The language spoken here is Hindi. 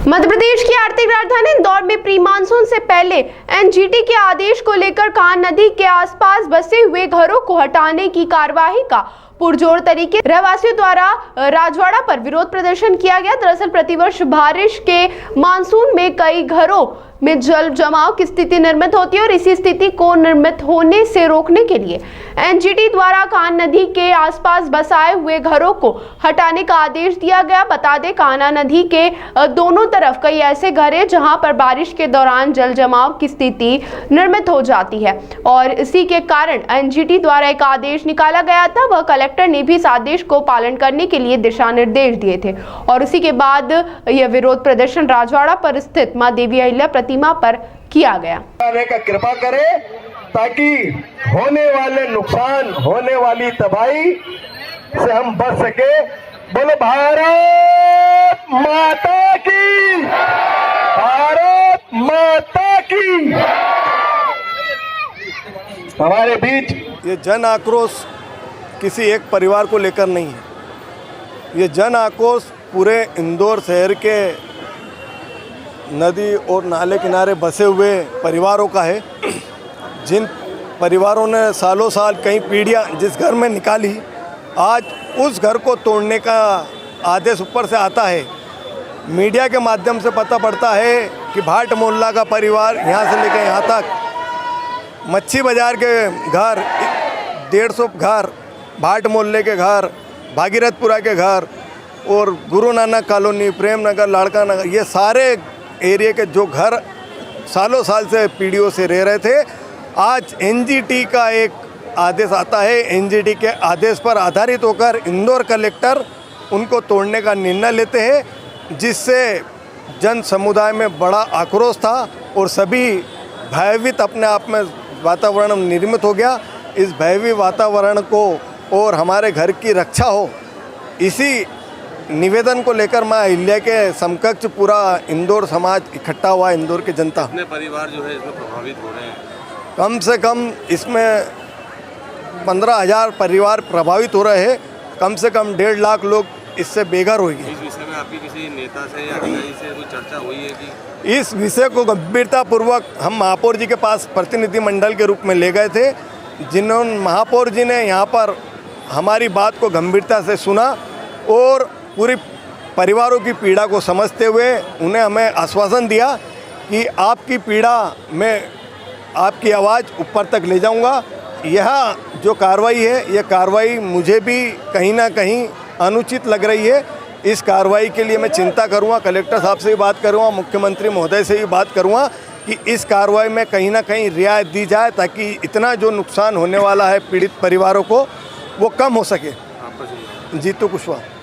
मध्य प्रदेश की आर्थिक राजधानी इंदौर में प्री मानसून से पहले एनजीटी के आदेश को लेकर कान्ह नदी के आसपास बसे हुए घरों को हटाने की कार्यवाही का पुरजोर तरीके रहवासियों द्वारा राजवाड़ा पर विरोध प्रदर्शन किया गया। दरअसल प्रतिवर्ष बारिश के मानसून में कई घरों में जल जमाव की स्थिति निर्मित होती है और इसी स्थिति को निर्मित होने से रोकने के लिए एनजीटी द्वारा कान्ह नदी के आसपास बसाए हुए घरों को हटाने का आदेश दिया गया। बता दें, कान्ह नदी के दोनों तरफ कई ऐसे घर हैं जहां पर बारिश के दौरान जल जमाव की स्थिति निर्मित हो जाती है और इसी के कारण एनजीटी द्वारा एक आदेश निकाला गया था। वह कलेक्टर ने भी इस आदेश को पालन करने के लिए दिशा निर्देश दिए थे और उसी के बाद यह विरोध प्रदर्शन राजवाड़ा पर स्थित मां देवी अहिल्या प्रतिमा पर किया गया। का कृपा करे ताकि होने वाले नुकसान, होने वाली तबाही से हम बच सके। बोलो भारत माता की, भारत माता की। हमारे बीच ये जन आक्रोश किसी एक परिवार को लेकर नहीं है, ये जन आक्रोश पूरे इंदौर शहर के नदी और नाले किनारे बसे हुए परिवारों का है। जिन परिवारों ने सालों साल कई पीढ़ियां जिस घर में निकाली, आज उस घर को तोड़ने का आदेश ऊपर से आता है। मीडिया के माध्यम से पता पड़ता है कि भाट मोहल्ला का परिवार यहाँ से लेकर यहाँ तक, मच्छी बाज़ार के घर 150 घर, भाट मोहल्ले के घर, भागीरथपुरा के घर और गुरु नानक कॉलोनी, प्रेम नगर, लाड़का नगर, ये सारे एरिया के जो घर सालों साल से पीढ़ियों से रह रहे थे, आज एनजीटी का एक आदेश आता है। एनजीटी के आदेश पर आधारित होकर इंदौर कलेक्टर उनको तोड़ने का निर्णय लेते हैं, जिससे जन समुदाय में बड़ा आक्रोश था और सभी भयभीत अपने आप में वातावरण निर्मित हो गया। इस भयभीत वातावरण को और हमारे घर की रक्षा हो, इसी निवेदन को लेकर मां अहिल्या के समकक्ष पूरा इंदौर समाज इकट्ठा हुआ। इंदौर की जनता, अपने परिवार जो है इसमें प्रभावित हो रहे हैं। कम से कम इसमें 15,000 परिवार प्रभावित हो रहे हैं। कम से कम 1.5 लाख लोग इससे बेघर हो गए। इस विषय में आपकी किसी नेता से या अधिकारी से कोई चर्चा हुई है कि इस विषय को गंभीरतापूर्वक हम महापौर जी के पास प्रतिनिधि मंडल के रूप में ले गए थे, जिन्होंने महापौर जी ने यहाँ पर हमारी बात को गंभीरता से सुना और पूरी परिवारों की पीड़ा को समझते हुए उन्हें हमें आश्वासन दिया कि आपकी पीड़ा में आपकी आवाज़ ऊपर तक ले जाऊंगा। यह जो कार्रवाई है, यह कार्रवाई मुझे भी कहीं ना कहीं अनुचित लग रही है। इस कार्रवाई के लिए मैं चिंता करूंगा, कलेक्टर साहब से भी बात करूंगा, मुख्यमंत्री महोदय से भी बात करूंगा कि इस कार्रवाई में कहीं ना कहीं रियायत दी जाए ताकि इतना जो नुकसान होने वाला है पीड़ित परिवारों को वो कम हो सके। आपका जीतू कुशवाहा।